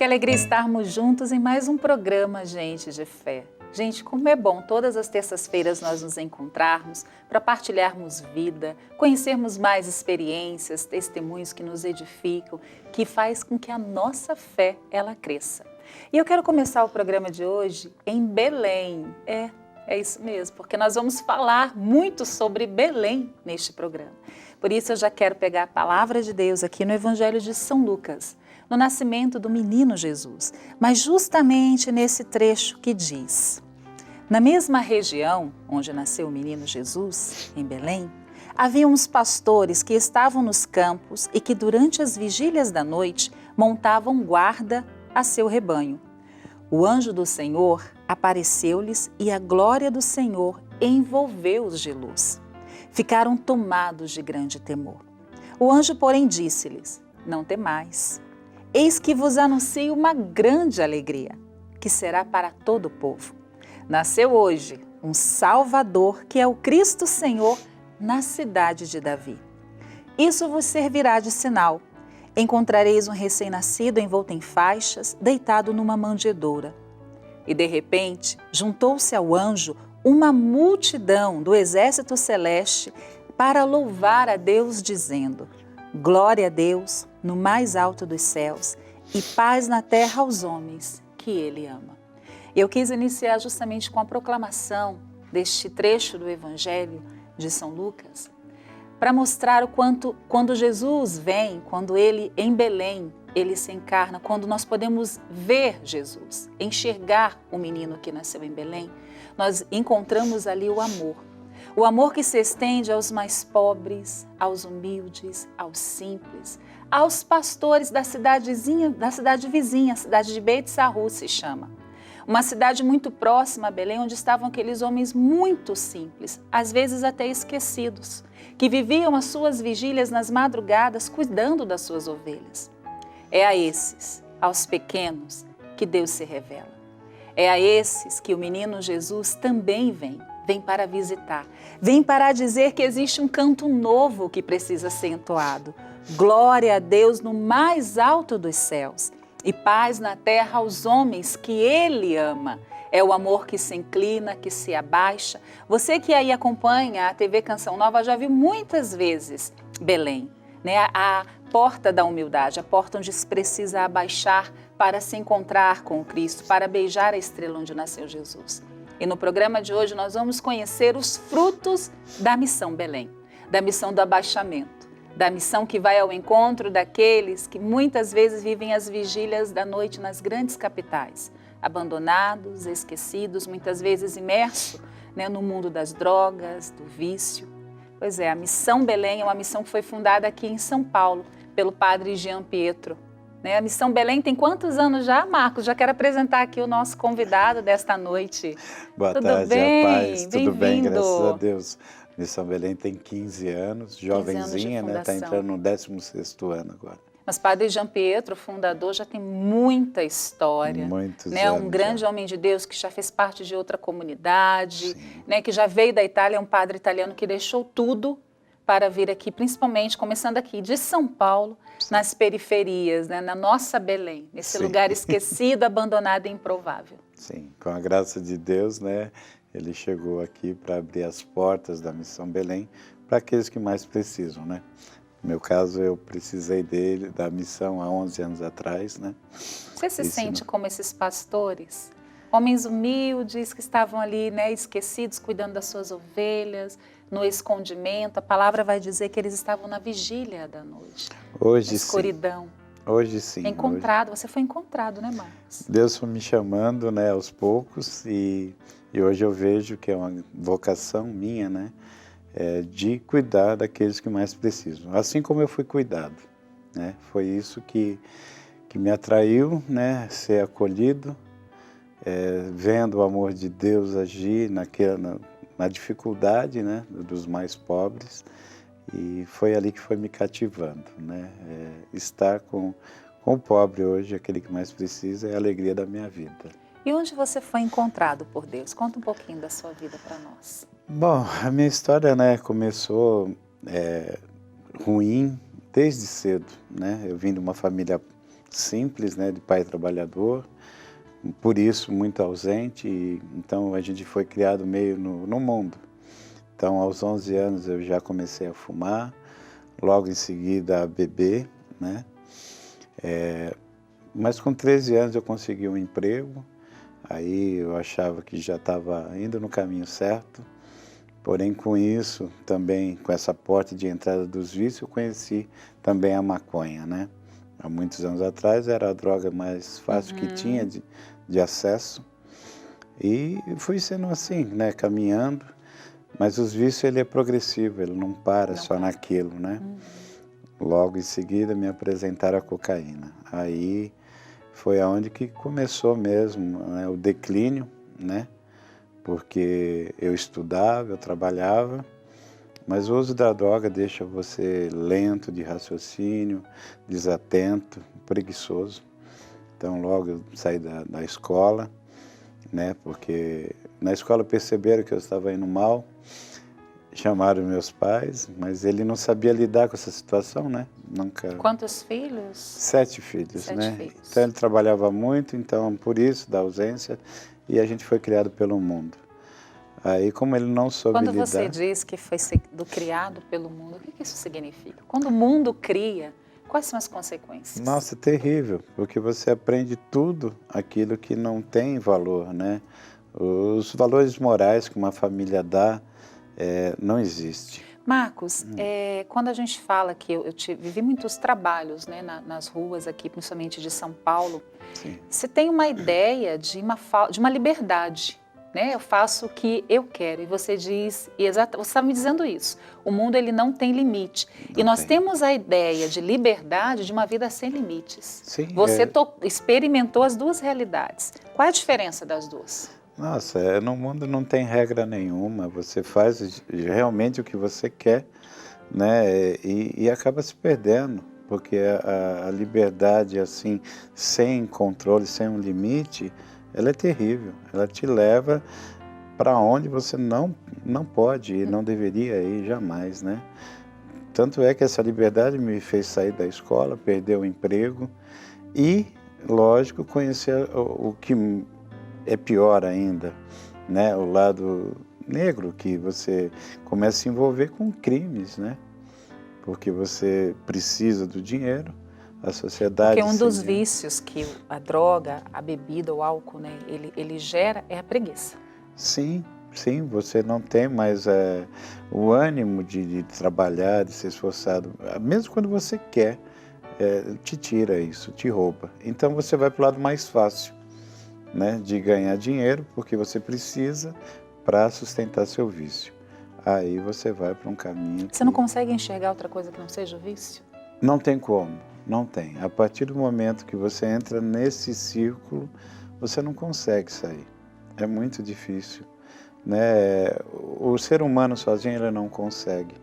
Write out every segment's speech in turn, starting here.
Que alegria estarmos juntos em mais um programa, gente, de fé. Gente, como é bom todas as terças-feiras nós nos encontrarmos para partilharmos vida, conhecermos mais experiências, testemunhos que nos edificam, que faz com que a nossa fé ela cresça. E eu quero começar o programa de hoje em Belém. É isso mesmo, porque nós vamos falar muito sobre Belém neste programa. Por isso eu já quero pegar a palavra de Deus aqui no Evangelho de São Lucas, no nascimento do menino Jesus, mas justamente nesse trecho que diz: na mesma região onde nasceu o menino Jesus, em Belém, havia uns pastores que estavam nos campos e que durante as vigílias da noite montavam guarda a seu rebanho. O anjo do Senhor apareceu-lhes e a glória do Senhor envolveu-os de luz. Ficaram tomados de grande temor. O anjo, porém, disse-lhes: não temais. Eis que vos anuncio uma grande alegria, que será para todo o povo. Nasceu hoje um Salvador, que é o Cristo Senhor, na cidade de Davi. Isso vos servirá de sinal. Encontrareis um recém-nascido envolto em faixas, deitado numa manjedoura. E de repente, juntou-se ao anjo uma multidão do exército celeste para louvar a Deus, dizendo: glória a Deus no mais alto dos céus e paz na terra aos homens que Ele ama. Eu quis iniciar justamente com a proclamação deste trecho do Evangelho de São Lucas, para mostrar o quanto, quando Jesus vem, quando Ele, em Belém, Ele se encarna, quando nós podemos ver Jesus, enxergar o menino que nasceu em Belém, nós encontramos ali o amor. O amor que se estende aos mais pobres, aos humildes, aos simples, aos pastores da cidade vizinha, a cidade de Beit Sarru se chama. Uma cidade muito próxima a Belém, onde estavam aqueles homens muito simples, às vezes até esquecidos, que viviam as suas vigílias nas madrugadas cuidando das suas ovelhas. É a esses, aos pequenos, que Deus se revela. É a esses que o menino Jesus também vem para visitar, vem para dizer que existe um canto novo que precisa ser entoado. Glória a Deus no mais alto dos céus e paz na terra aos homens que Ele ama. É o amor que se inclina, que se abaixa. Você que aí acompanha a TV Canção Nova já viu muitas vezes Belém, né? A porta da humildade, a porta onde se precisa abaixar para se encontrar com o Cristo, para beijar a estrela onde nasceu Jesus. E no programa de hoje nós vamos conhecer os frutos da missão Belém, da missão do abaixamento, da missão que vai ao encontro daqueles que muitas vezes vivem as vigílias da noite nas grandes capitais, abandonados, esquecidos, muitas vezes imersos, né, no mundo das drogas, do vício. Pois é, a missão Belém é uma missão que foi fundada aqui em São Paulo pelo padre Jean Pietro. A Missão Belém tem quantos anos já, Marcos? Já quero apresentar aqui o nosso convidado desta noite. Boa tudo tarde, bem? a paz. Tudo bem, graças a Bem-vindo. Deus. Missão Belém tem 15 anos, jovenzinha, né? Está entrando no 16º ano agora. Mas Padre Jean Pietro, fundador, já tem muita história. Muitos né? anos Um grande já. homem de Deus que já fez parte de outra comunidade, né? Que já veio da Itália, é um padre italiano que deixou tudo para vir aqui, principalmente, começando aqui de São Paulo, nas periferias, né? Na nossa Belém, nesse lugar esquecido, abandonado e improvável. Sim, com a graça de Deus, né? Ele chegou aqui para abrir as portas da Missão Belém para aqueles que mais precisam, né? No meu caso, eu precisei da missão há 11 anos atrás, né? Você se sente como esses pastores? Homens humildes que estavam ali, né, esquecidos, cuidando das suas ovelhas, no escondimento. A palavra vai dizer que eles estavam na vigília da noite. Hoje na escuridão. sim. Hoje sim. Encontrado, você foi encontrado, né, Marcos? Deus foi me chamando, né, aos poucos e hoje eu vejo que é uma vocação minha, né, de cuidar daqueles que mais precisam. Assim como eu fui cuidado, né? Foi isso que me atraiu, né, ser acolhido, vendo o amor de Deus agir na dificuldade, né, dos mais pobres, e foi ali que foi me cativando, né? Estar com o pobre hoje, aquele que mais precisa, é a alegria da minha vida. E onde você foi encontrado por Deus? Conta um pouquinho da sua vida para nós. Bom, a minha história, né, começou ruim desde cedo, né? Eu vim de uma família simples, né, de pai trabalhador, por isso muito ausente, e, então a gente foi criado meio no mundo. Então aos 11 anos eu já comecei a fumar, logo em seguida a beber, né? Mas com 13 anos eu consegui um emprego, aí eu achava que já estava indo no caminho certo, porém com isso também, com essa porta de entrada dos vícios, eu conheci também a maconha, né? Há muitos anos atrás era a droga mais fácil que tinha de acesso, e fui sendo assim, né? Caminhando, mas os vícios ele é progressivo, ele não para só naquilo, né? Logo em seguida me apresentaram a cocaína, aí foi aonde que começou mesmo, né, o declínio, né? Porque eu estudava, eu trabalhava, mas o uso da droga deixa você lento de raciocínio, desatento, preguiçoso. Então logo eu saí da escola, né? Porque na escola perceberam que eu estava indo mal, chamaram meus pais, mas ele não sabia lidar com essa situação, né? Nunca. Quantos filhos? 7 filhos, 7 né? filhos. Então ele trabalhava muito, então por isso da ausência, e a gente foi criado pelo mundo. Aí como ele não soube Quando lidar... você diz que foi criado pelo mundo, o que isso significa? Quando o mundo cria, quais são as consequências? Nossa, terrível, porque você aprende tudo aquilo que não tem valor, né? Os valores morais que uma família dá, não existe. Marcos, quando a gente fala que eu vivi muitos trabalhos, né, nas ruas aqui, principalmente de São Paulo, Sim. você tem uma ideia de uma liberdade, né? Eu faço o que eu quero, e você diz, você está me dizendo isso, o mundo ele não tem limite, e nós temos a ideia de liberdade de uma vida sem limites. Sim, você experimentou as duas realidades, qual é a diferença das duas? Nossa, no mundo não tem regra nenhuma, você faz realmente o que você quer, né? E acaba se perdendo, porque a liberdade assim, sem controle, sem um limite, ela é terrível, ela te leva para onde você não pode e não deveria ir jamais, né? Tanto é que essa liberdade me fez sair da escola, perder o emprego e, lógico, conhecer o que é pior ainda, né? O lado negro, que você começa a se envolver com crimes, né? Porque você precisa do dinheiro, a sociedade... Porque um dos vícios que a droga, a bebida, o álcool, né, ele gera é a preguiça. Sim, sim, você não tem mais o ânimo de trabalhar, de ser esforçado, mesmo quando você quer, te tira isso, te rouba. Então você vai para o lado mais fácil, né, de ganhar dinheiro, porque você precisa para sustentar seu vício. Aí você vai para um caminho... Você não consegue enxergar outra coisa que não seja o vício? Não tem como, não tem. A partir do momento que você entra nesse círculo, você não consegue sair. É muito difícil, né? O ser humano sozinho ele não consegue.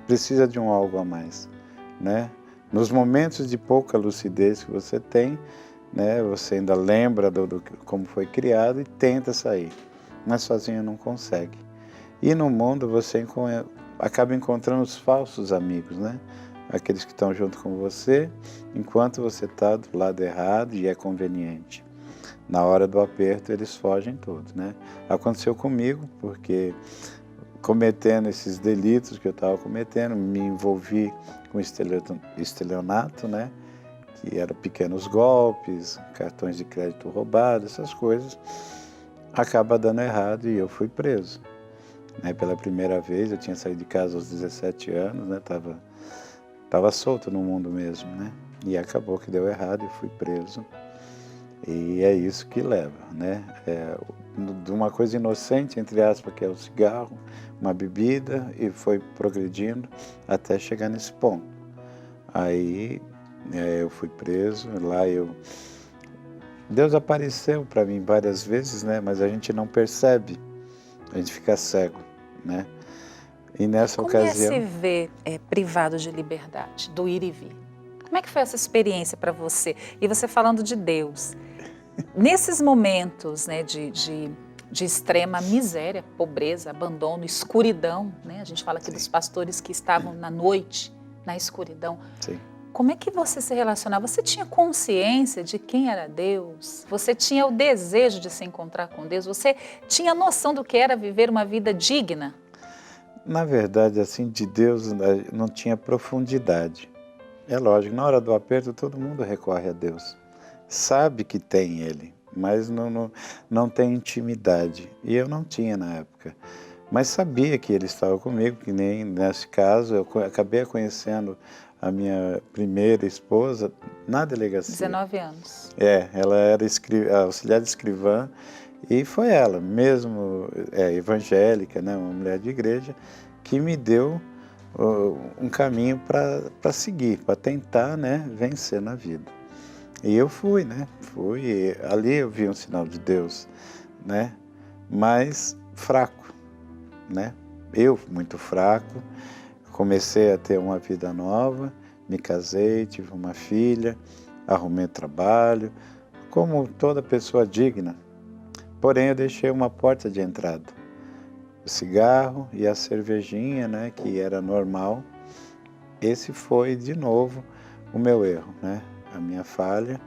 Precisa de um algo a mais, né? Nos momentos de pouca lucidez que você tem, né, você ainda lembra do como foi criado e tenta sair, mas sozinho não consegue. E no mundo você acaba encontrando os falsos amigos, né? Aqueles que estão junto com você, enquanto você está do lado errado e é conveniente. Na hora do aperto eles fogem todos, né? Aconteceu comigo, porque cometendo esses delitos que eu estava cometendo, me envolvi com estelionato, né? Que eram pequenos golpes, cartões de crédito roubados, essas coisas, acaba dando errado e eu fui preso. Né? Pela primeira vez, eu tinha saído de casa aos 17 anos, né? Tava solto no mundo mesmo, né? E acabou que deu errado e fui preso. E é isso que leva, né? De uma coisa inocente, entre aspas, que é o cigarro, uma bebida, e foi progredindo até chegar nesse ponto. Aí eu fui preso, lá Deus apareceu para mim várias vezes, né? Mas a gente não percebe, a gente fica cego, né? E nessa ocasião... Como é se ver privado de liberdade, do ir e vir? Como é que foi essa experiência para você? E você falando de Deus, nesses momentos, né, de extrema miséria, pobreza, abandono, escuridão, né? A gente fala aqui dos pastores que estavam na noite, na escuridão. Sim. como é que você se relacionava? Você tinha consciência de quem era Deus? Você tinha o desejo de se encontrar com Deus? Você tinha noção do que era viver uma vida digna? Na verdade, assim, de Deus não tinha profundidade. É lógico, na hora do aperto todo mundo recorre a Deus. Sabe que tem Ele, mas não tem intimidade. E eu não tinha na época. Mas sabia que Ele estava comigo, que nem nesse caso eu acabei conhecendo a minha primeira esposa na delegacia. 19 anos. Ela era auxiliar de escrivã e foi ela, mesmo evangélica, né, uma mulher de igreja, que me deu um caminho para seguir, para tentar, né, vencer na vida. E eu fui, e ali eu vi um sinal de Deus, né, mas fraco, né, eu muito fraco. Comecei a ter uma vida nova, me casei, tive uma filha, arrumei trabalho, como toda pessoa digna. Porém, eu deixei uma porta de entrada. O cigarro e a cervejinha, né, que era normal. Esse foi, de novo, o meu erro, né, a minha falha,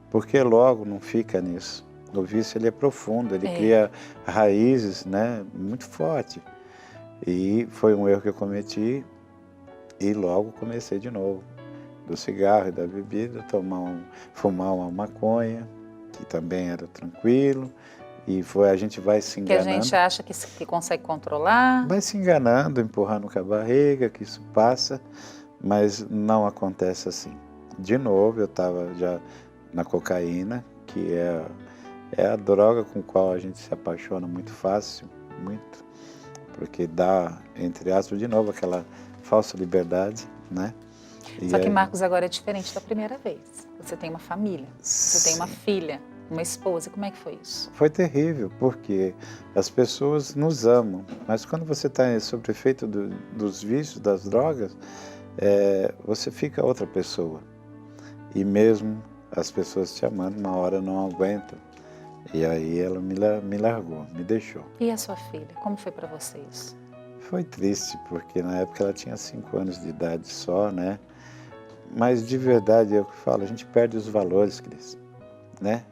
porque logo não fica nisso. O vício ele é profundo, ele cria raízes, né, muito fortes. E foi um erro que eu cometi. E logo comecei de novo, do cigarro e da bebida, fumar uma maconha, que também era tranquilo, e a gente vai se enganando. Que a gente acha que consegue controlar. Vai se enganando, empurrando com a barriga, que isso passa, mas não acontece assim. De novo, eu estava já na cocaína, que é a droga com a qual a gente se apaixona muito fácil, muito, porque dá, entre aspas, de novo, aquela falsa liberdade, né? Só que, Marcos, agora é diferente da primeira vez. Você tem uma família, você tem uma filha, uma esposa. Como é que foi isso? Foi terrível, porque as pessoas nos amam, mas quando você está sob efeito dos vícios, das drogas, você fica outra pessoa. E mesmo as pessoas te amando, uma hora não aguentam. E aí ela me largou, me deixou. E a sua filha, como foi para vocês? Foi triste, porque na época ela tinha 5 anos de idade só, né? Mas de verdade, eu que falo, a gente perde os valores, Cris, né?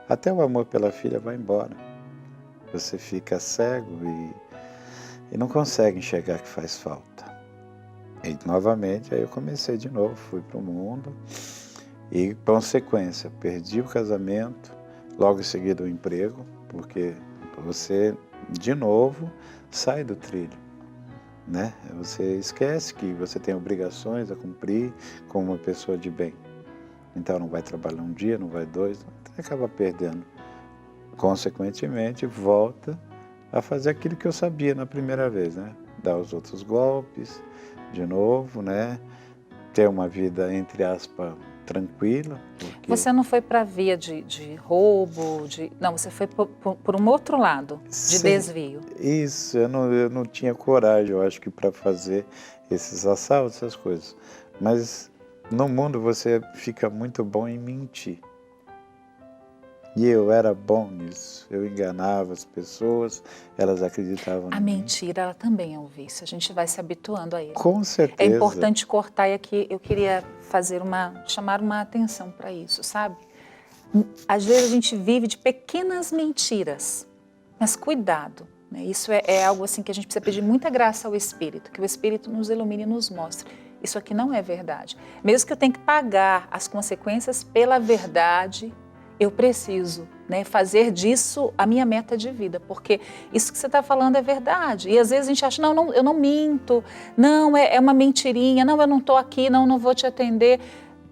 Até o amor pela filha vai embora. Você fica cego e não consegue enxergar que faz falta. E novamente, aí eu comecei de novo, fui para o mundo e, consequência, perdi o casamento, logo em seguida o emprego, porque você, de novo, sai do trilho. Né? Você esquece que você tem obrigações a cumprir como uma pessoa de bem. Então não vai trabalhar um dia, não vai 2, acaba perdendo. Consequentemente, volta a fazer aquilo que eu sabia na primeira vez, né? Dar os outros golpes, de novo, né? Ter uma vida, entre aspas, tranquila. Porque... Você não foi para a via de roubo, não, você foi por um outro lado, de desvio. Isso, eu não tinha coragem, eu acho que para fazer esses assaltos, essas coisas. Mas no mundo você fica muito bom em mentir. E eu era bom nisso, eu enganava as pessoas, elas acreditavam em mim. A mentira, ela também é um vício, a gente vai se habituando a ele. Com certeza. É importante cortar, e aqui eu queria chamar uma atenção para isso, sabe? Às vezes a gente vive de pequenas mentiras, mas cuidado, né? Isso é algo assim que a gente precisa pedir muita graça ao Espírito, que o Espírito nos ilumine e nos mostre. Isso aqui não é verdade. Mesmo que eu tenha que pagar as consequências pela verdade, eu preciso, né, fazer disso a minha meta de vida, porque isso que você está falando é verdade. E às vezes a gente acha, não, eu não minto, não, é uma mentirinha, não, eu não estou aqui, não vou te atender.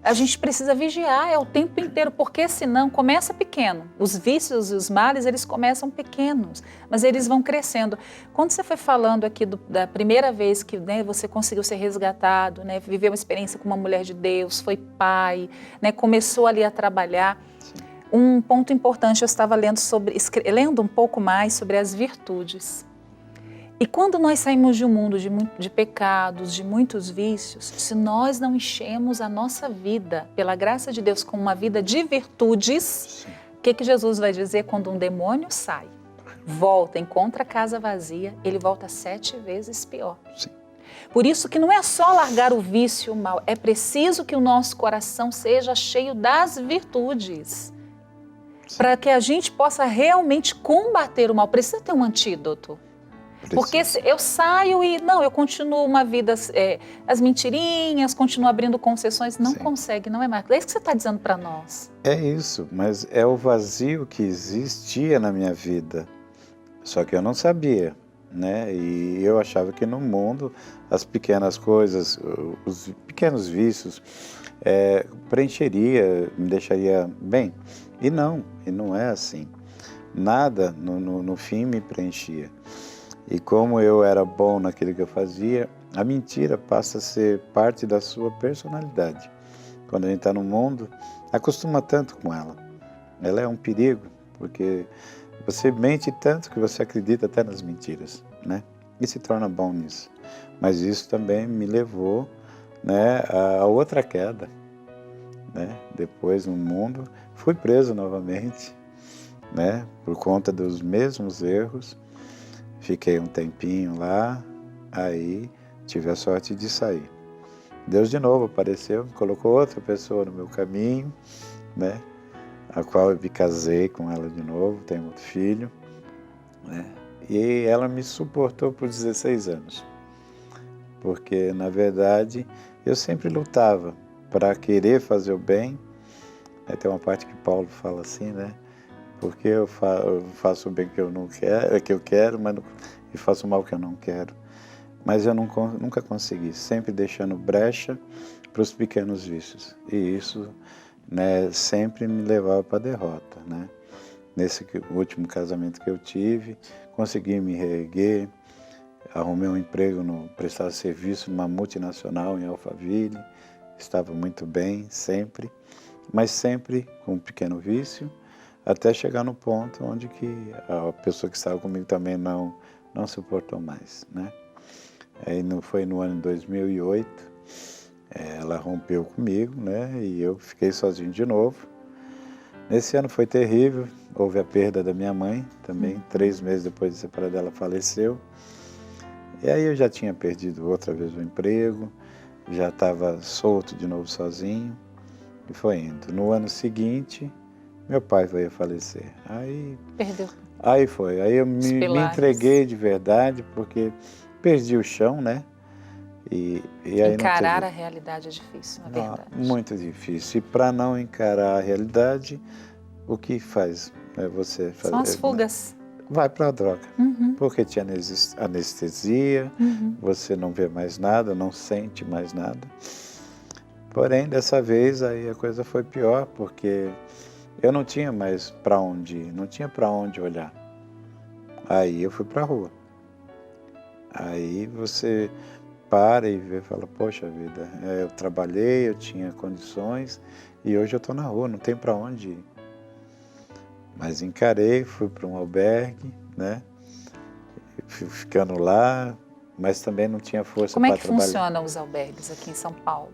A gente precisa vigiar o tempo inteiro, porque senão começa pequeno. Os vícios e os males, eles começam pequenos, mas eles vão crescendo. Quando você foi falando aqui da primeira vez que, né, você conseguiu ser resgatado, né, viveu uma experiência com uma mulher de Deus, foi pai, né, começou ali a trabalhar. Um ponto importante, eu estava lendo um pouco mais sobre as virtudes. E quando nós saímos de um mundo de pecados, de muitos vícios, se nós não enchemos a nossa vida, pela graça de Deus, com uma vida de virtudes, o que Jesus vai dizer quando um demônio sai? Volta, encontra a casa vazia, ele volta 7 vezes pior. Sim. Por isso que não é só largar o vício e o mal, é preciso que o nosso coração seja cheio das virtudes. Para que a gente possa realmente combater o mal, precisa ter um antídoto. Porque eu saio e, não, eu continuo uma vida, as mentirinhas, continuo abrindo concessões, não consegue, não é, Marcos? É isso que você está dizendo para nós. É isso, mas é o vazio que existia na minha vida, só que eu não sabia, né? E eu achava que no mundo as pequenas coisas, os pequenos vícios, preencheria, me deixaria bem. E não é assim. Nada no fim me preenchia. E como eu era bom naquilo que eu fazia, a mentira passa a ser parte da sua personalidade. Quando a gente está no mundo, acostuma tanto com ela. Ela é um perigo, porque você mente tanto que você acredita até nas mentiras, né? E se torna bom nisso. Mas isso também me levou, né, a outra queda, né? Depois no mundo, fui preso novamente, né, por conta dos mesmos erros. Fiquei um tempinho lá, aí tive a sorte de sair. Deus de novo apareceu, colocou outra pessoa no meu caminho, né? A qual eu me casei com ela de novo, tenho outro filho, né? E ela me suportou por 16 anos. Porque, na verdade, eu sempre lutava para querer fazer o bem. Tem uma parte que Paulo fala assim, né? Porque eu faço o bem que eu não quero, que eu quero, mas e faço o mal que eu não quero. Mas eu nunca consegui, sempre deixando brecha para os pequenos vícios. E isso, né, sempre me levava para a derrota, né? Nesse último casamento que eu tive, consegui me reerguer, arrumei um emprego prestar serviço numa multinacional em Alphaville, estava muito bem, sempre, mas sempre com um pequeno vício, até chegar no ponto onde que a pessoa que estava comigo também não suportou mais, né? Aí foi no ano de 2008, ela rompeu comigo, né? E eu fiquei sozinho de novo. Nesse ano foi terrível, houve a perda da minha mãe também, 3 meses depois de separar dela faleceu. E aí eu já tinha perdido outra vez o emprego, já estava solto de novo sozinho e foi indo. No ano seguinte, meu pai veio a falecer. Aí perdeu. Aí eu me entreguei de verdade, porque perdi o chão, né? E aí encarar a realidade é difícil, na verdade. Muito difícil. E para não encarar a realidade, o que faz? Você fazer, são as fugas. Vai para a droga, porque tinha anestesia, você não vê mais nada, não sente mais nada. Porém, dessa vez aí a coisa foi pior, porque eu não tinha mais para onde ir, não tinha para onde olhar. Aí eu fui para a rua. Aí você para e vê, fala, poxa vida, eu trabalhei, eu tinha condições e hoje eu estou na rua, não tem para onde ir. Mas encarei, fui para um albergue, né? Fui ficando lá, mas também não tinha força para trabalhar. Como é que funcionam os albergues aqui em São Paulo?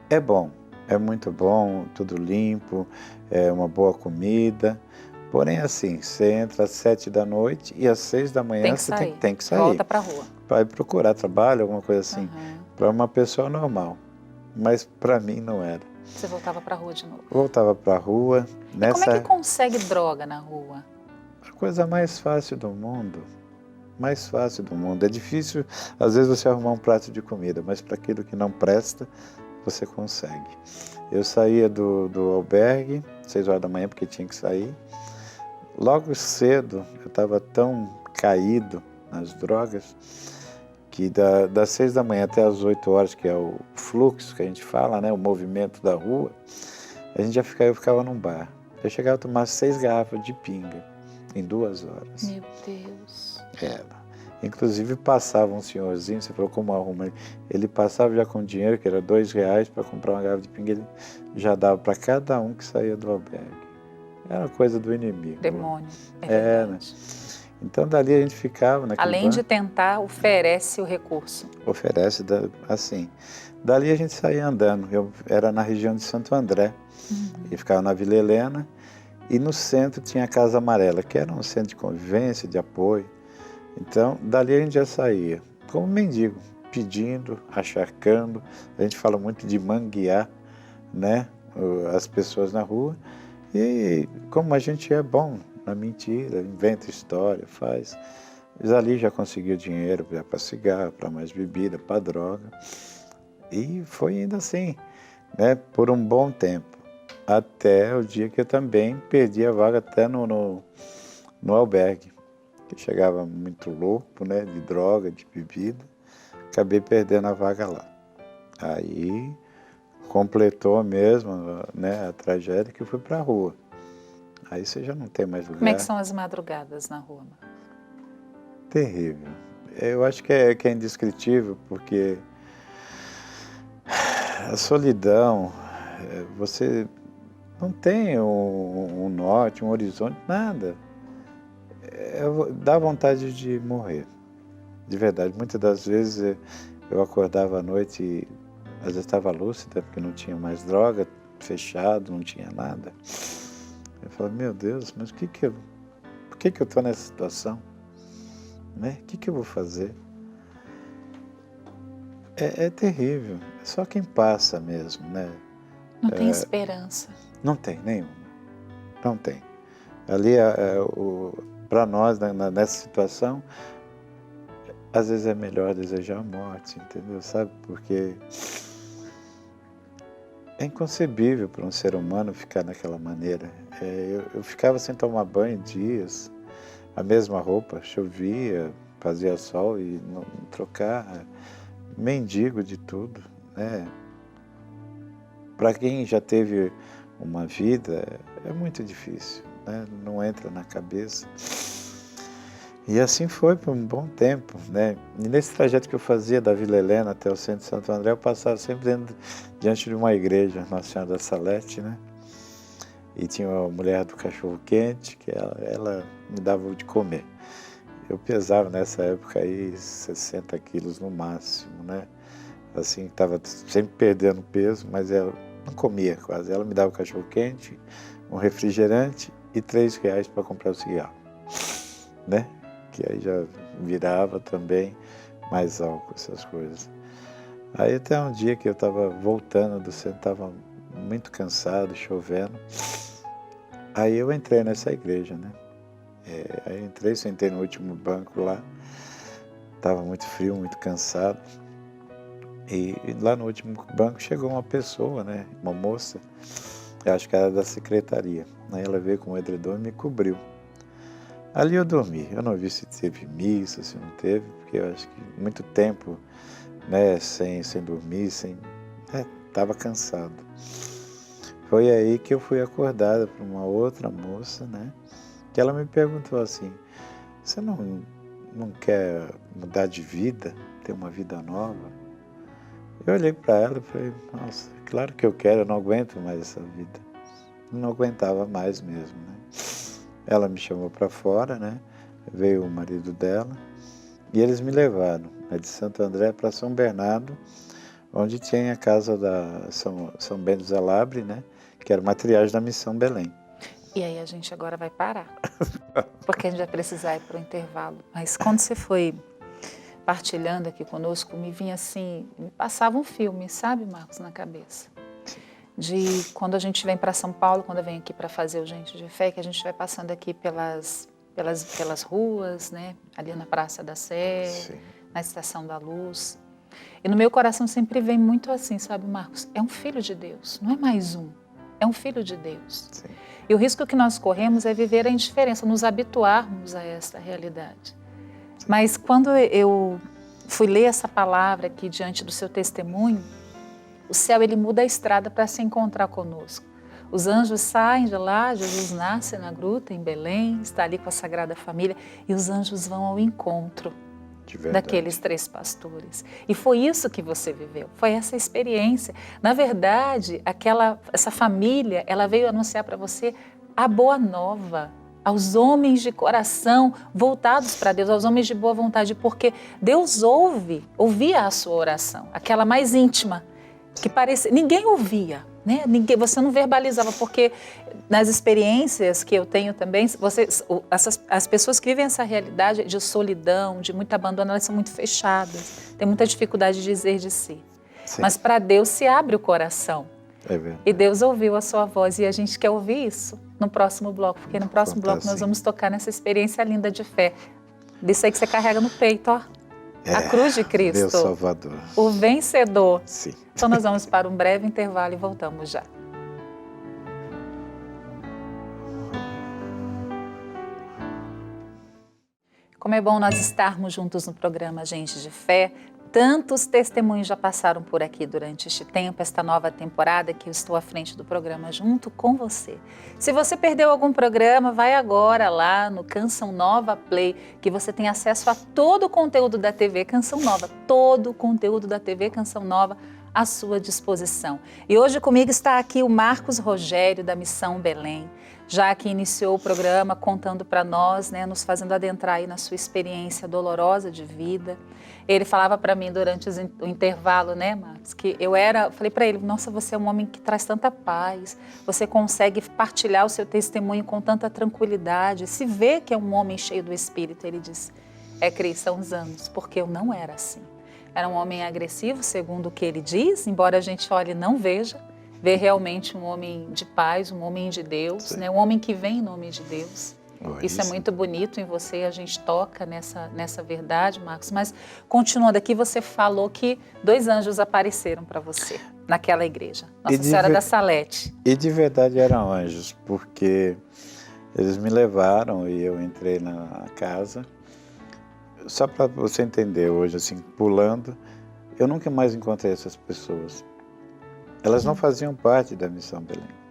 É bom, é muito bom, tudo limpo, é uma boa comida. Porém, assim, você entra às 7 da noite e às 6 da manhã você tem que sair. Volta para a rua. Para procurar trabalho, alguma coisa assim, para uma pessoa normal. Mas para mim não era. Você voltava para a rua de novo? Voltava para a rua. E como é que consegue droga na rua? A coisa mais fácil do mundo. Mais fácil do mundo. É difícil, às vezes, você arrumar um prato de comida, mas para aquilo que não presta, você consegue. Eu saía do albergue, 6 horas da manhã, porque tinha que sair. Logo cedo, eu estava tão caído nas drogas, que das 6 da manhã até as 8 horas, que é o fluxo que a gente fala, né, o movimento da rua, eu ficava num bar. Eu chegava a tomar 6 garrafas de pinga em 2 horas. Meu Deus. Inclusive passava um senhorzinho, você falou como arruma, ele passava já com dinheiro, que era R$2, para comprar uma garrafa de pinga, ele já dava para cada um que saía do albergue. Era coisa do inimigo. Demônio, verdade. Né? Então, dali a gente ficava naquele Além de tentar, oferece o recurso. Oferece, assim. Dali a gente saía andando. Eu era na região de Santo André. E ficava na Vila Helena. E no centro tinha a Casa Amarela, que era um centro de convivência, de apoio. Então, dali a gente já saía. Como mendigo. pedindo, acharcando. A gente fala muito de manguear, né, as pessoas na rua. E como a gente é bom na mentira, inventa história, faz. Mas ali já conseguiu dinheiro para cigarro, para mais bebida, para droga. E foi indo assim, né, por um bom tempo. Até o dia que eu também perdi a vaga até no albergue. Que chegava muito louco, né, de droga, de bebida. Acabei perdendo a vaga lá. Aí completou mesmo, né, a tragédia, que eu fui para a rua. Aí você já não tem mais lugar. Como é que são as madrugadas na rua, Marcos? Terrível. Eu acho que é indescritível, porque a solidão, você não tem um norte, um horizonte, nada. Dá vontade de morrer, de verdade. Muitas das vezes eu acordava à noite e às vezes estava lúcida, porque não tinha mais droga, fechado, não tinha nada. Eu falava, meu Deus, mas por que eu estou nessa situação? Né? O que eu vou fazer? É terrível, é só quem passa mesmo, né? Não tem esperança. Não tem nenhuma, não tem. Ali, para nós, nessa situação, às vezes é melhor desejar a morte, entendeu? Sabe? Porque é inconcebível para um ser humano ficar naquela maneira. Eu ficava sem tomar banho dias, a mesma roupa, chovia, fazia sol e não trocar, mendigo de tudo, né? Para quem já teve uma vida, é muito difícil, né? Não entra na cabeça. E assim foi por um bom tempo, né? E nesse trajeto que eu fazia da Vila Helena até o centro de Santo André, eu passava sempre diante de uma igreja, Nossa Senhora da Salete, né? E tinha a mulher do cachorro-quente, que ela me dava o de comer. Eu pesava nessa época aí 60 quilos no máximo, né? Assim, estava sempre perdendo peso, mas ela não comia quase. Ela me dava o cachorro-quente, um refrigerante e R$3 para comprar o cigarro, né? Que aí já virava também mais álcool, essas coisas. Aí até um dia que eu estava voltando do centro, estava muito cansado, chovendo. Aí eu entrei nessa igreja, né? Aí eu entrei, sentei no último banco lá. Estava muito frio, muito cansado. E lá no último banco chegou uma pessoa, né? Uma moça, eu acho que era da secretaria. Aí ela veio com o edredom e me cobriu. Ali eu dormi. Eu não vi se teve missa, se não teve, porque eu acho que muito tempo, né, sem dormir, estava cansado. Foi aí que eu fui acordada por uma outra moça, né? Que ela me perguntou assim, você não quer mudar de vida, ter uma vida nova? Eu olhei para ela e falei, nossa, claro que eu quero, eu não aguento mais essa vida. Eu não aguentava mais mesmo, né? Ela me chamou para fora, né? Veio o marido dela e eles me levaram, né, de Santo André para São Bernardo, onde tinha a casa da São Bento Zalabre, né? Que era uma triagem da Missão Belém. E aí a gente agora vai parar, porque a gente vai precisar ir para o intervalo. Mas quando você foi partilhando aqui conosco, me vinha assim, me passava um filme, sabe, Marcos, na cabeça. De quando a gente vem para São Paulo, quando eu venho aqui para fazer o Gente de Fé, que a gente vai passando aqui pelas ruas, né? Ali na Praça da Sé, sim, na Estação da Luz. E no meu coração sempre vem muito assim, sabe, Marcos? É um filho de Deus, não é mais um, é um filho de Deus. Sim. E o risco que nós corremos é viver a indiferença, nos habituarmos a essa realidade. Mas quando eu fui ler essa palavra aqui diante do seu testemunho, o céu ele muda a estrada para se encontrar conosco. Os anjos saem de lá, Jesus nasce na gruta em Belém, está ali com a Sagrada Família e os anjos vão ao encontro daqueles 3 pastores. E foi isso que você viveu, foi essa experiência. Na verdade, essa família, ela veio anunciar para você a boa nova, aos homens de coração voltados para Deus, aos homens de boa vontade, porque Deus ouvia a sua oração, aquela mais íntima. que parecia, ninguém ouvia, né? Você não verbalizava, porque nas experiências que eu tenho também, as pessoas que vivem essa realidade de solidão, de muito abandono, elas são muito fechadas, têm muita dificuldade de dizer de si. Sim. Mas para Deus se abre o coração. É verdade. E Deus ouviu a sua voz e a gente quer ouvir isso no próximo bloco, porque no próximo bloco nós vamos tocar nessa experiência linda de fé. Disso aí que você carrega no peito, ó. A cruz de Cristo. Meu Salvador. O vencedor. Sim. Então nós vamos para um breve intervalo e voltamos já. Como é bom nós estarmos juntos no programa Gente de Fé. Tantos testemunhos já passaram por aqui durante este tempo, esta nova temporada que eu estou à frente do programa junto com você. Se você perdeu algum programa, vai agora lá no Canção Nova Play, que você tem acesso a todo o conteúdo da TV Canção Nova, todo o conteúdo da TV Canção Nova à sua disposição. E hoje comigo está aqui o Marcos Rogério, da Missão Belém, já que iniciou o programa contando para nós, né, nos fazendo adentrar aí na sua experiência dolorosa de vida. Ele falava para mim durante o intervalo, né, Marcos, que falei para ele, nossa, você é um homem que traz tanta paz, você consegue partilhar o seu testemunho com tanta tranquilidade, se vê que é um homem cheio do Espírito. Ele disse, Cris, são os anos, porque eu não era assim. Era um homem agressivo, segundo o que ele diz, embora a gente olhe e não veja, vê realmente um homem de paz, um homem de Deus, né, um homem que vem em nome de Deus. Isso é muito bonito em você, a gente toca nessa verdade, Marcos. Mas, continuando aqui, você falou que 2 anjos apareceram para você naquela igreja. Nossa Senhora da Salete. E de verdade eram anjos, porque eles me levaram e eu entrei na casa. Só para você entender hoje, assim, pulando, eu nunca mais encontrei essas pessoas. Elas não faziam parte da Missão Belém.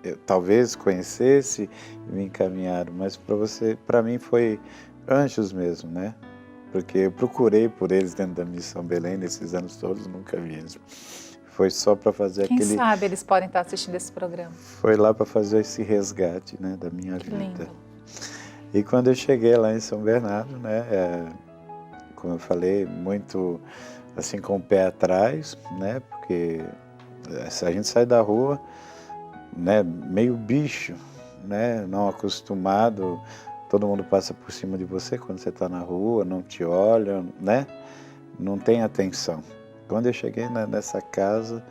Eu talvez conhecesse e me encaminharam, mas para mim foi anjos mesmo, né? Porque eu procurei por eles dentro da Missão Belém nesses anos todos, nunca vi eles. Foi só para fazer Quem sabe eles podem estar assistindo esse programa. Foi lá para fazer esse resgate, né, da minha vida. Lindo. E quando eu cheguei lá em São Bernardo, né, como eu falei, muito assim com o pé atrás, né? Porque se a gente sai da rua, né, meio bicho, né, não acostumado, todo mundo passa por cima de você quando você está na rua, não te olha, né, não tem atenção. Quando eu cheguei nessa casa,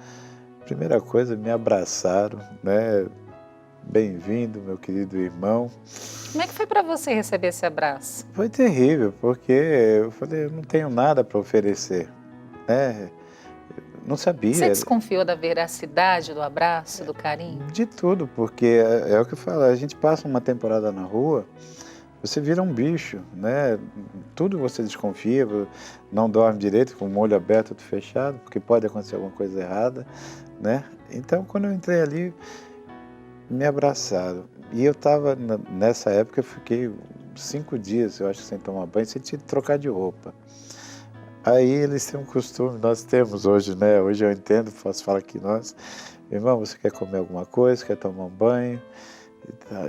primeira coisa, me abraçaram, né, bem-vindo, meu querido irmão. Como é que foi para você receber esse abraço? Foi terrível, porque eu falei, eu não tenho nada para oferecer, né. Não sabia. Você desconfiou da veracidade do abraço, do carinho? De tudo, porque é o que eu falo, a gente passa uma temporada na rua, você vira um bicho, né? Tudo você desconfia, não dorme direito, com o olho aberto, tudo fechado, porque pode acontecer alguma coisa errada, né? Então, quando eu entrei ali, me abraçaram. E eu estava, nessa época, eu fiquei 5 dias, eu acho, sem tomar banho, sem trocar de roupa. Aí eles têm um costume, nós temos hoje, né? Hoje eu entendo, posso falar que nós, irmão, você quer comer alguma coisa, quer tomar um banho?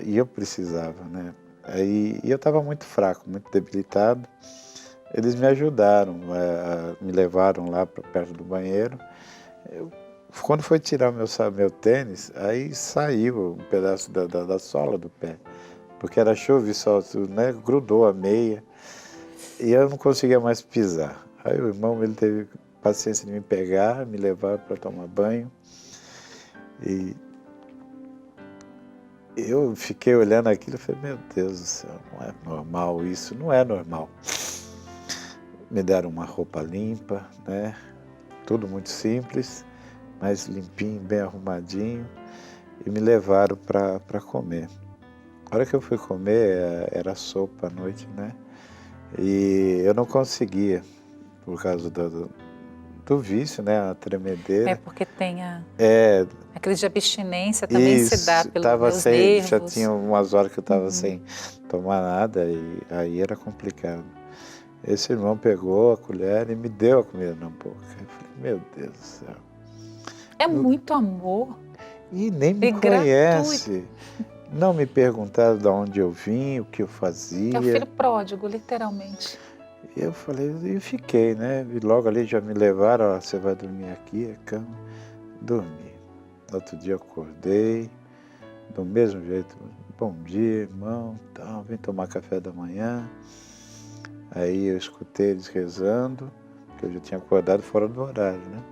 E eu precisava, né? Aí eu estava muito fraco, muito debilitado. Eles me ajudaram, me levaram lá para perto do banheiro. Quando foi tirar meu tênis, aí saiu um pedaço da sola do pé, porque era chuva e sol, né? Grudou a meia e eu não conseguia mais pisar. Aí o irmão, ele teve paciência de me pegar, me levar para tomar banho. E eu fiquei olhando aquilo e falei, meu Deus do céu, não é normal isso, não é normal. Me deram uma roupa limpa, né? Tudo muito simples, mas limpinho, bem arrumadinho, e me levaram para comer. A hora que eu fui comer, era sopa à noite, né? E eu não conseguia, por causa do vício, né? A tremedeira. É porque tem a crise de abstinência também isso, se dá pelos nervos. Já tinha umas horas que eu estava sem tomar nada e aí era complicado. Esse irmão pegou a colher e me deu a comida na boca. Eu falei, meu Deus do céu. É muito amor. E nem me conhece. Não me perguntaram de onde eu vim, o que eu fazia. É o filho pródigo, literalmente. Eu falei, e fiquei, né? E logo ali já me levaram, ó, você vai dormir aqui, é cama. Dormi. No outro dia eu acordei, do mesmo jeito, bom dia, irmão, tal, vem tomar café da manhã. Aí eu escutei eles rezando, porque eu já tinha acordado fora do horário, né?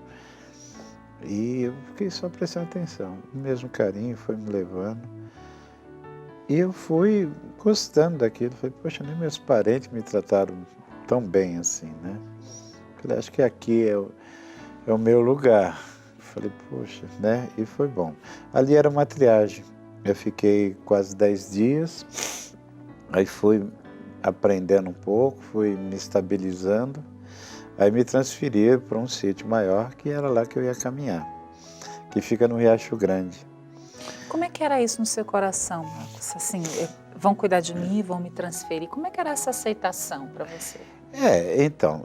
E eu fiquei só prestando atenção. O mesmo carinho foi me levando. E eu fui gostando daquilo. Falei, poxa, nem meus parentes me trataram tão bem assim, né? Falei, acho que aqui é o meu lugar. Falei, poxa, né? E foi bom. Ali era uma triagem. Eu fiquei quase 10 dias. Aí fui aprendendo um pouco, fui me estabilizando. Aí me transferiram para um sítio maior, que era lá que eu ia caminhar, que fica no Riacho Grande. Como é que era isso no seu coração, Marcos? Assim, vão cuidar de mim, vão me transferir. Como é que era essa aceitação para você? Então,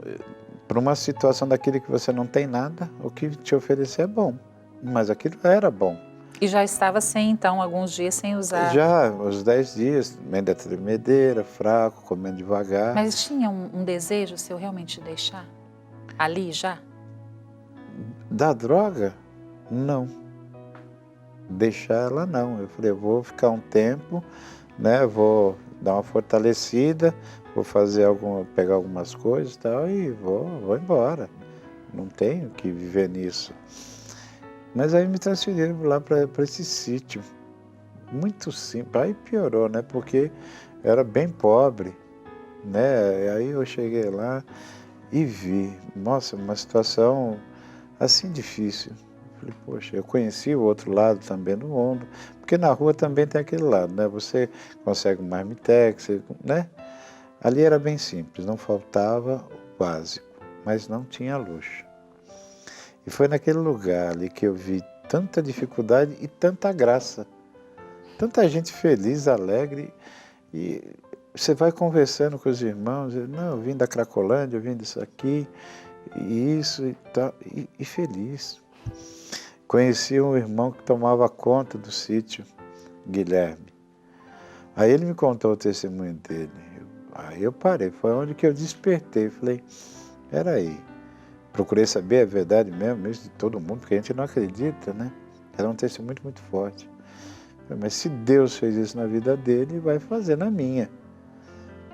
para uma situação daquele que você não tem nada, o que te oferecer é bom, mas aquilo era bom. E já estava sem, então, alguns dias sem usar. Já, uns 10 dias, meio da tremedeira, fraco, comendo devagar. Mas tinha um desejo seu realmente de deixar? Ali já? Da droga? Não. Deixar ela não. Eu falei, eu vou ficar um tempo, né? Vou dar uma fortalecida, vou pegar algumas coisas e tal, e vou embora. Não tenho que viver nisso. Mas aí me transferiram lá para esse sítio. Muito simples. Aí piorou, né? Porque era bem pobre, né? Aí eu cheguei lá e vi, nossa, uma situação assim difícil. Falei, poxa, eu conheci o outro lado também do mundo, porque na rua também tem aquele lado, né? Você consegue um marmitex, né? Ali era bem simples, não faltava o básico, mas não tinha luxo. E foi naquele lugar ali que eu vi tanta dificuldade e tanta graça. Tanta gente feliz, alegre, e você vai conversando com os irmãos, não, eu vim da Cracolândia, eu vim disso aqui, e isso e tal, e feliz. Conheci um irmão que tomava conta do sítio, Guilherme. Aí ele me contou o testemunho dele. Aí eu parei, foi onde que eu despertei. Falei, peraí, procurei saber a verdade mesmo, isso de todo mundo, porque a gente não acredita, né? Era um testemunho muito, muito forte. Mas se Deus fez isso na vida dele, vai fazer na minha.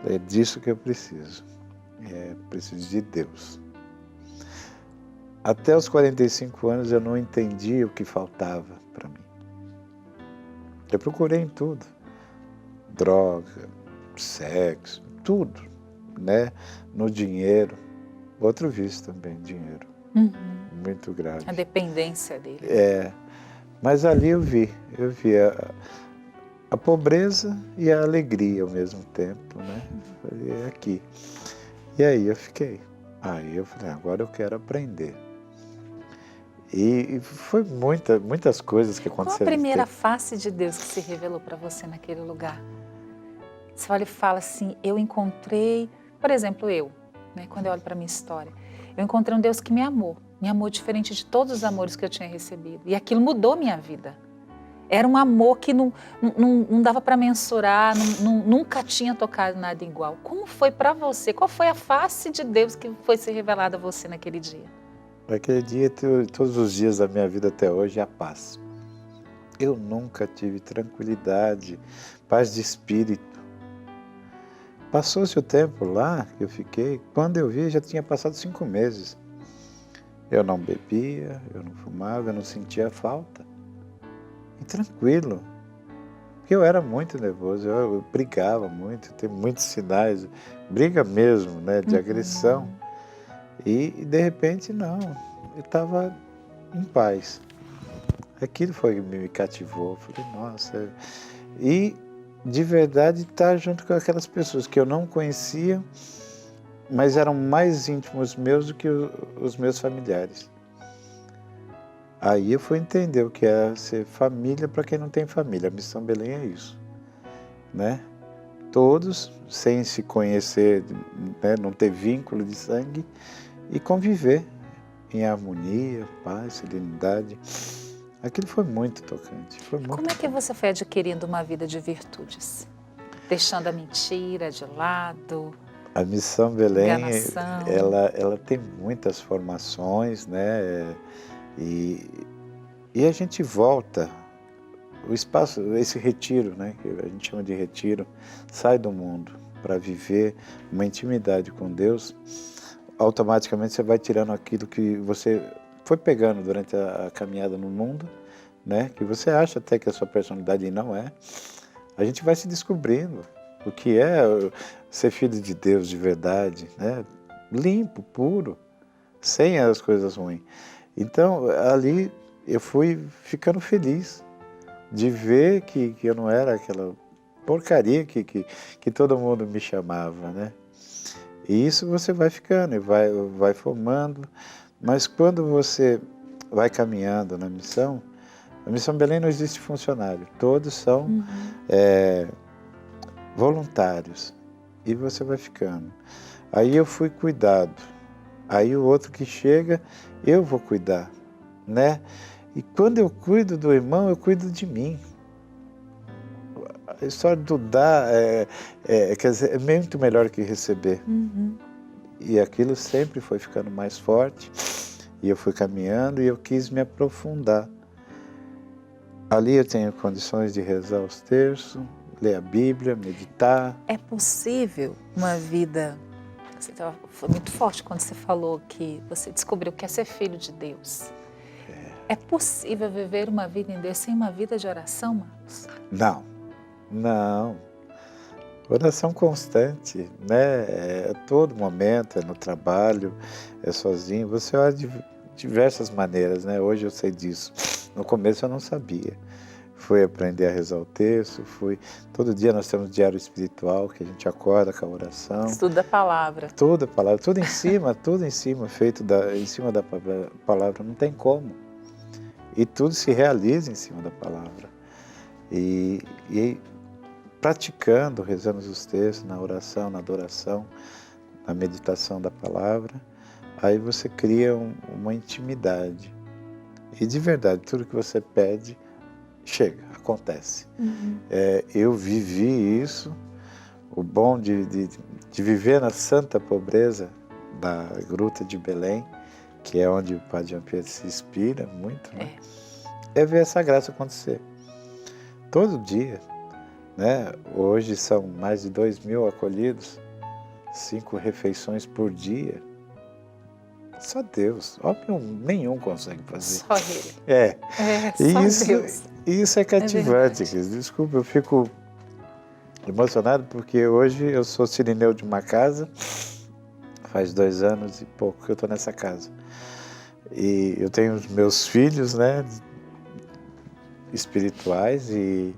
É disso que eu preciso. Preciso de Deus. Até os 45 anos eu não entendi o que faltava para mim. Eu procurei em tudo. Droga, sexo, tudo, né? No dinheiro. Outro vício também, dinheiro. Uhum. Muito grave. A dependência dele. Mas ali eu vi a pobreza e a alegria ao mesmo tempo, né? Falei, aqui. E aí eu fiquei. Aí eu falei, agora eu quero aprender. E foi muitas coisas que aconteceram. Qual a primeira face de Deus que se revelou para você naquele lugar? Você olha e fala assim, eu encontrei, por exemplo, né, quando eu olho para a minha história, eu encontrei um Deus que me amou diferente de todos os amores que eu tinha recebido. E aquilo mudou minha vida. Era um amor que não dava para mensurar, nunca tinha tocado nada igual. Como foi para você? Qual foi a face de Deus que foi se revelada a você naquele dia? Naquele dia, todos os dias da minha vida até hoje, é a paz. Eu nunca tive tranquilidade, paz de espírito. Passou-se o tempo lá que eu fiquei, quando eu vi já tinha passado 5 meses. Eu não bebia, eu não fumava, eu não sentia falta. E tranquilo, porque eu era muito nervoso, eu brigava muito, tem muitos sinais, briga mesmo, né, de agressão. E de repente não, eu estava em paz. Aquilo foi que me cativou, eu falei, nossa. E de verdade estar junto com aquelas pessoas que eu não conhecia, mas eram mais íntimos meus do que os meus familiares. Aí eu fui entender o que é ser família para quem não tem família. A Missão Belém é isso, né? Todos, sem se conhecer, né, não ter vínculo de sangue, e conviver em harmonia, paz, serenidade. Aquilo foi muito tocante. Como é que você foi adquirindo uma vida de virtudes? Deixando a mentira de lado? A Missão Belém, enganação. ela tem muitas formações, né? E a gente volta, o espaço, esse retiro, né? Que a gente chama de retiro, sai do mundo para viver uma intimidade com Deus. Automaticamente você vai tirando aquilo que você foi pegando durante a caminhada no mundo, né? Que você acha até que a sua personalidade não é. A gente vai se descobrindo o que é ser filho de Deus de verdade, né? Limpo, puro, sem as coisas ruins. Então, ali eu fui ficando feliz de ver que eu não era aquela porcaria que todo mundo me chamava, né? E isso você vai ficando e vai formando, mas quando você vai caminhando na missão, a Missão Belém não existe funcionário, todos são voluntários, e você vai ficando. Aí eu fui cuidado, aí o outro que chega, eu vou cuidar, né? E quando eu cuido do irmão, eu cuido de mim. A história do dar quer dizer, é muito melhor que receber. E aquilo sempre foi ficando mais forte, e eu fui caminhando e eu quis me aprofundar. Ali eu tenho condições de rezar os terços, ler a Bíblia, meditar. É possível uma vida... Foi muito forte quando você falou que você descobriu que é ser filho de Deus. É possível viver uma vida em Deus sem uma vida de oração, Marcos? Não. Oração constante, né? É todo momento, é no trabalho, é sozinho. Você ora de diversas maneiras, né? Hoje eu sei disso. No começo eu não sabia. Fui aprender a rezar o texto, todo dia nós temos diário espiritual, que a gente acorda com a oração. Estuda a palavra. Toda a palavra, tudo em cima, feito em cima da palavra, não tem como. E tudo se realiza em cima da palavra. E praticando, rezando os textos, na oração, na adoração, na meditação da palavra, aí você cria uma intimidade. E de verdade, tudo que você pede, chega, acontece. Eu vivi isso, o bom de viver na santa pobreza da Gruta de Belém, que é onde o Padre João Pedro se inspira muito, né? É ver essa graça acontecer. Todo dia, né? Hoje são mais de 2.000 acolhidos, 5 refeições por dia. Só Deus, óbvio, nenhum consegue fazer. Só Ele. Só Deus. Isso é cativante. Desculpa, eu fico emocionado porque hoje eu sou sirineu de uma casa, faz 2 anos e pouco que eu estou nessa casa. E eu tenho os meus filhos, né, espirituais, e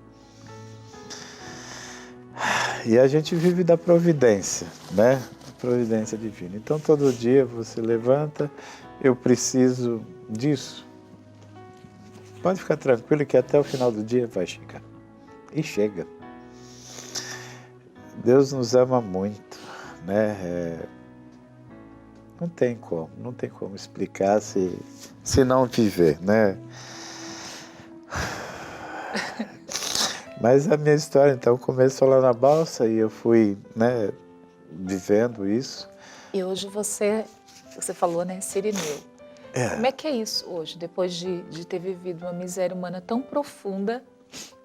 a gente vive da providência, né? Providência divina. Então todo dia você levanta, eu preciso disso. Pode ficar tranquilo que até o final do dia vai chegar. E chega. Deus nos ama muito, né? Não tem como explicar se não viver, né? Mas a minha história, então, começou lá na balsa e eu fui, né, vivendo isso. E hoje você falou, né, sirineu. Como é que é isso hoje, depois de ter vivido uma miséria humana tão profunda,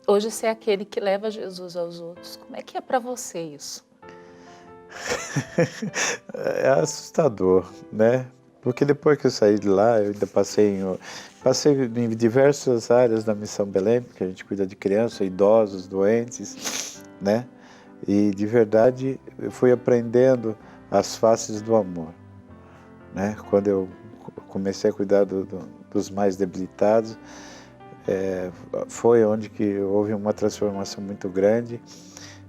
hoje você é aquele que leva Jesus aos outros? Como é que é para você isso? É assustador, né? Porque depois que eu saí de lá, eu ainda passei em diversas áreas da Missão Belém, porque a gente cuida de crianças, idosos, doentes, né? E de verdade eu fui aprendendo as faces do amor, né? Quando eu comecei a cuidar dos mais debilitados, foi onde que houve uma transformação muito grande,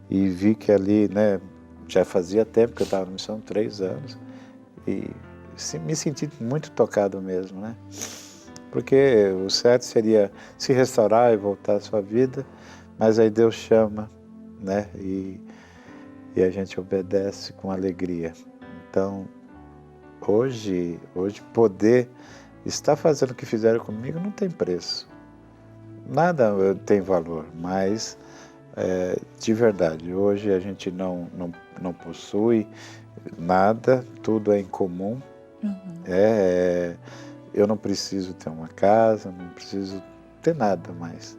e vi que ali, né, já fazia tempo que eu estava na missão, 3 anos, e me senti muito tocado mesmo, né? Porque o certo seria se restaurar e voltar à sua vida, mas aí Deus chama, né? E a gente obedece com alegria. Então, hoje poder estar fazendo o que fizeram comigo não tem preço. Nada tem valor, mas de verdade, hoje a gente não possui nada, tudo é em comum. Eu não preciso ter uma casa, não preciso ter nada mais.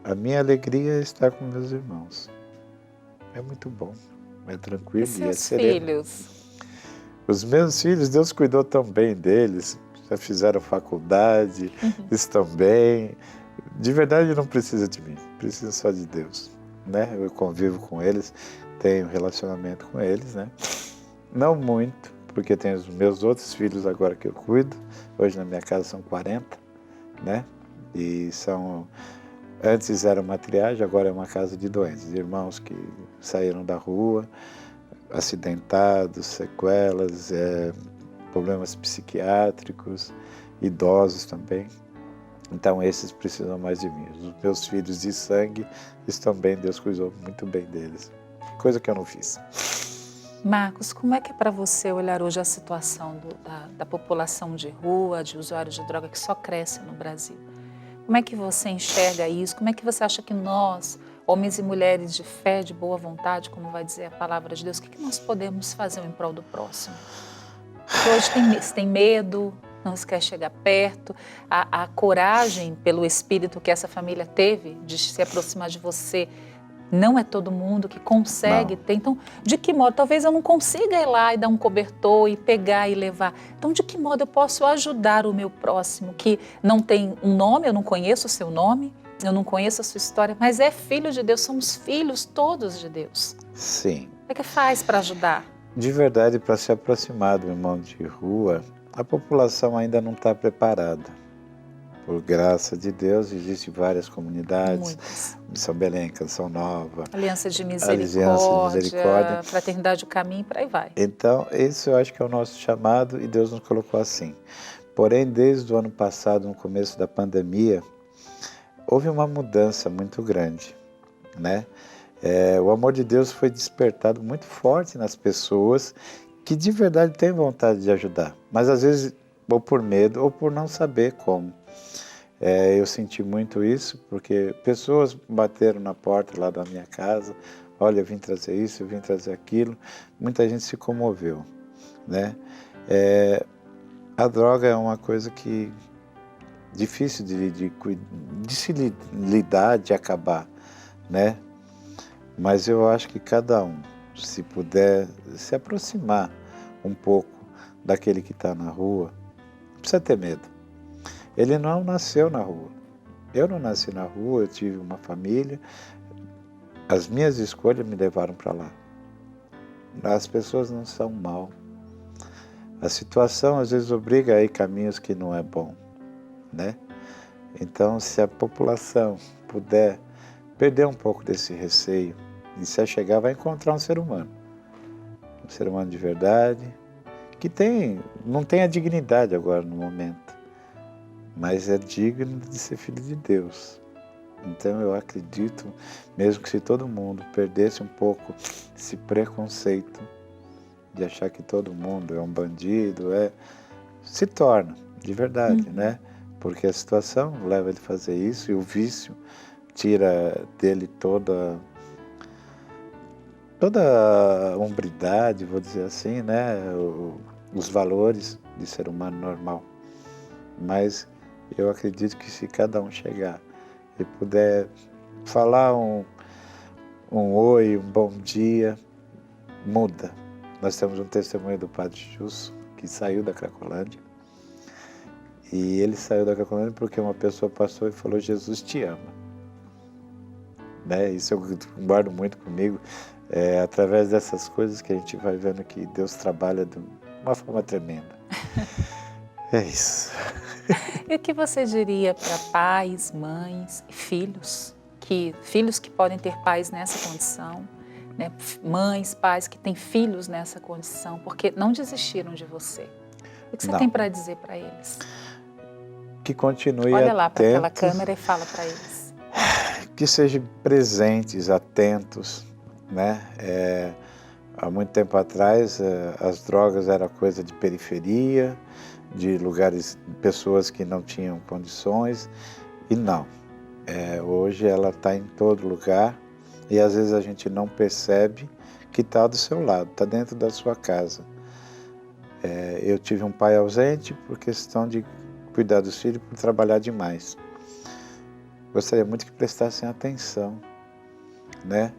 A minha alegria é estar com meus irmãos. É muito bom, é tranquilo E e é seus sereno. filhos? Os meus filhos, Deus cuidou tão bem deles, já fizeram faculdade, estão bem. De verdade não precisa de mim, precisa só de Deus, né? Eu convivo com eles, tenho relacionamento com eles, né? Não muito, porque tenho os meus outros filhos agora que eu cuido. Hoje na minha casa são 40, né? E antes era uma triagem, agora é uma casa de doentes, irmãos que saíram da rua, acidentados, sequelas, problemas psiquiátricos, idosos também. Então esses precisam mais de mim. Os meus filhos de sangue estão bem, Deus cuidou muito bem deles. Coisa que eu não fiz. Marcos, como é que é para você olhar hoje a situação da população de rua, de usuários de droga que só cresce no Brasil? Como é que você enxerga isso? Como é que você acha que nós, homens e mulheres de fé, de boa vontade, como vai dizer a palavra de Deus, o que nós podemos fazer em prol do próximo? Porque hoje tem medo, não se quer chegar perto, a coragem pelo espírito que essa família teve de se aproximar de você, não é todo mundo que consegue ter. Então, de que modo? Talvez eu não consiga ir lá e dar um cobertor e pegar e levar. Então, de que modo eu posso ajudar o meu próximo que não tem um nome, eu não conheço o seu nome, eu não conheço a sua história, mas é filho de Deus, somos filhos todos de Deus. Sim. O que faz para ajudar? De verdade, para se aproximar do irmão de rua, a população ainda não está preparada. Por graça de Deus, existem várias comunidades. Muitas. Missão Belém, Canção Nova. Aliança de Misericórdia. Fraternidade do Caminho, por aí vai. Então, esse eu acho que é o nosso chamado e Deus nos colocou assim. Porém, desde o ano passado, no começo da pandemia, houve uma mudança muito grande, né? O amor de Deus foi despertado muito forte nas pessoas que de verdade têm vontade de ajudar, mas às vezes ou por medo ou por não saber como. Eu senti muito isso, porque pessoas bateram na porta lá da minha casa, olha, eu vim trazer isso, eu vim trazer aquilo, muita gente se comoveu, né? A droga é uma coisa que difícil de se lidar, de acabar, né? Mas eu acho que cada um, se puder se aproximar um pouco daquele que está na rua, não precisa ter medo. Ele não nasceu na rua. Eu não nasci na rua, eu tive uma família. As minhas escolhas me levaram para lá. As pessoas não são mal. A situação às vezes obriga a ir caminhos que não é bom, né? Então, se a população puder perder um pouco desse receio e se achegar, vai encontrar um ser humano de verdade, que não tem a dignidade agora no momento, mas é digno de ser filho de Deus. Então eu acredito, mesmo que se todo mundo perdesse um pouco esse preconceito de achar que todo mundo é um bandido, se torna, de verdade, né? Porque a situação leva ele a fazer isso e o vício tira dele toda a hombridade, vou dizer assim, né? Os valores de ser humano normal. Mas eu acredito que se cada um chegar e puder falar um oi, um bom dia, muda. Nós temos um testemunho do Padre Jusso, que saiu da Cracolândia. E ele saiu da Cracolândia porque uma pessoa passou e falou: Jesus te ama. Né? Isso eu guardo muito comigo. Através dessas coisas que a gente vai vendo que Deus trabalha de uma forma tremenda. É isso. E o que você diria para pais, mães e filhos que podem ter pais nessa condição, né? Mães, pais que têm filhos nessa condição, porque não desistiram de você? O que você tem para dizer para eles? Que continue Olha lá para aquela atentos, câmera e fala para eles. Que sejam presentes, atentos, né? Há muito tempo atrás, as drogas eram coisa de periferia, de lugares, pessoas que não tinham condições, e não. Hoje ela está em todo lugar e às vezes a gente não percebe que está do seu lado, está dentro da sua casa. Eu tive um pai ausente por questão de cuidar dos filhos, por trabalhar demais. Gostaria muito que prestassem atenção, né?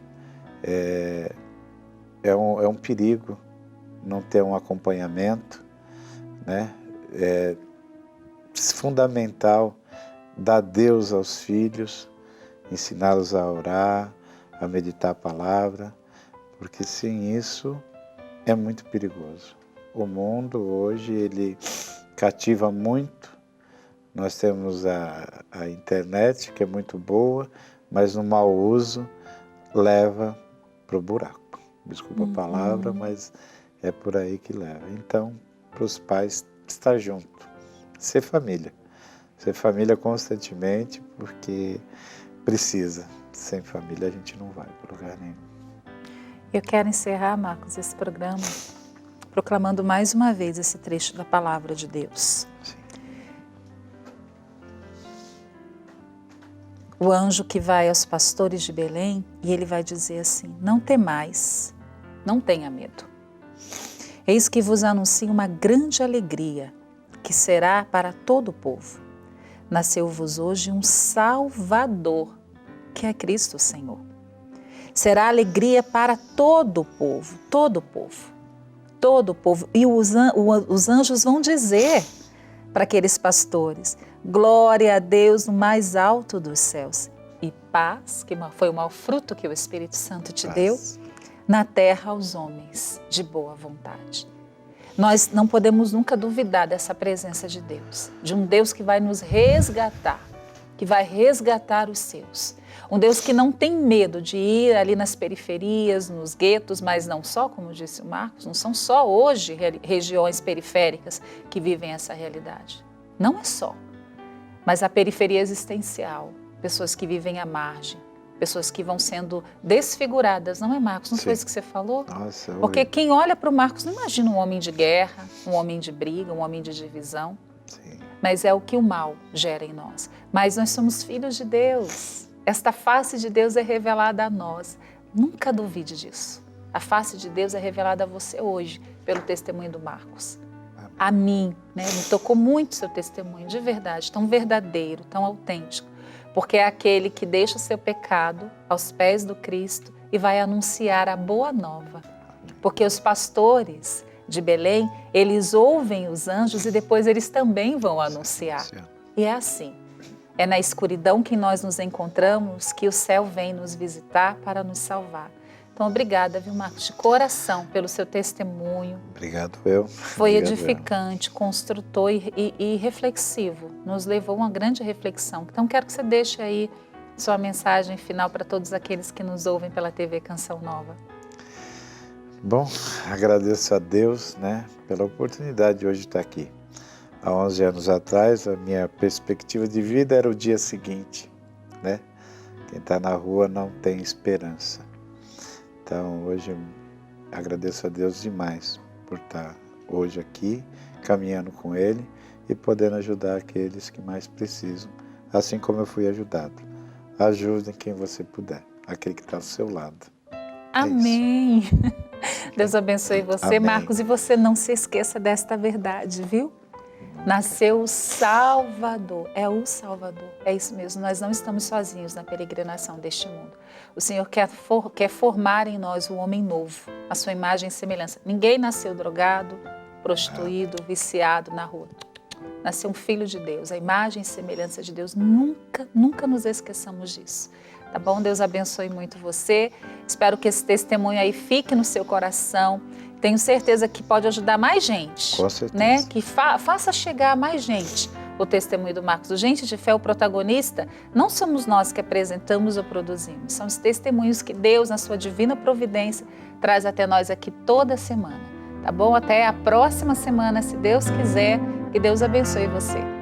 É um perigo não ter um acompanhamento, né? É fundamental dar Deus aos filhos, ensiná-los a orar, a meditar a palavra, porque sem isso é muito perigoso. O mundo hoje, ele cativa muito. Nós temos a internet, que é muito boa, mas no mau uso leva para o buraco. Desculpa a palavra, mas é por aí que leva. Então, para os pais, estar junto, ser família. Ser família constantemente, porque precisa. Sem família a gente não vai para lugar nenhum. Eu quero encerrar, Marcos, esse programa proclamando mais uma vez esse trecho da palavra de Deus. Sim. O anjo que vai aos pastores de Belém, e ele vai dizer assim: não temais, não tenha medo. Eis que vos anuncio uma grande alegria, que será para todo o povo. Nasceu-vos hoje um Salvador, que é Cristo o Senhor. Será alegria para todo o povo, todo o povo, todo o povo. E os anjos vão dizer para aqueles pastores: glória a Deus no mais alto dos céus, e paz, que foi o maior fruto que o Espírito Santo te deu, na terra aos homens de boa vontade. Nós não podemos nunca duvidar dessa presença de Deus, de um Deus que vai nos resgatar, que vai resgatar os seus. Um Deus que não tem medo de ir ali nas periferias, nos guetos, mas não só, como disse o Marcos, não são só hoje regiões periféricas que vivem essa realidade. Não é só, mas a periferia existencial, pessoas que vivem à margem, pessoas que vão sendo desfiguradas, não é, Marcos? Não foi isso que você falou? Nossa, porque quem olha para o Marcos não imagina um homem de guerra, um homem de briga, um homem de divisão. Sim. Mas é o que o mal gera em nós. Mas nós somos filhos de Deus. Esta face de Deus é revelada a nós. Nunca duvide disso. A face de Deus é revelada a você hoje, pelo testemunho do Marcos. Amém. A mim, né? Me tocou muito seu testemunho, de verdade, tão verdadeiro, tão autêntico. Porque é aquele que deixa o seu pecado aos pés do Cristo e vai anunciar a boa nova. Porque os pastores de Belém, eles ouvem os anjos e depois eles também vão anunciar. E é assim, é na escuridão que nós nos encontramos que o céu vem nos visitar para nos salvar. Então, obrigada, viu, Marcos, de coração pelo seu testemunho. Obrigado, eu. Foi Obrigado, edificante, construtor e reflexivo. Nos levou a uma grande reflexão. Então, quero que você deixe aí sua mensagem final para todos aqueles que nos ouvem pela TV Canção Nova. Bom, agradeço a Deus, né, pela oportunidade de hoje estar aqui. Há 11 anos atrás, a minha perspectiva de vida era o dia seguinte, né? Quem está na rua não tem esperança. Então, hoje eu agradeço a Deus demais por estar hoje aqui, caminhando com Ele e podendo ajudar aqueles que mais precisam, assim como eu fui ajudado. Ajude quem você puder, aquele que está ao seu lado. Amém! Deus abençoe você, Amém. Marcos, e você não se esqueça desta verdade, viu? Nasceu o Salvador, é o Salvador, é isso mesmo, nós não estamos sozinhos na peregrinação deste mundo. O Senhor quer formar em nós o homem novo, a sua imagem e semelhança. Ninguém nasceu drogado, prostituído, viciado na rua. Nasceu um filho de Deus, a imagem e semelhança de Deus, nunca nos esqueçamos disso. Tá bom? Deus abençoe muito você, espero que esse testemunho aí fique no seu coração. Tenho certeza que pode ajudar mais gente. Com certeza. Né? Que faça chegar a mais gente o testemunho do Marcos. O Gente de Fé, o protagonista, não somos nós que apresentamos ou produzimos. São os testemunhos que Deus, na sua divina providência, traz até nós aqui toda semana. Tá bom? Até a próxima semana, se Deus quiser. Que Deus abençoe você.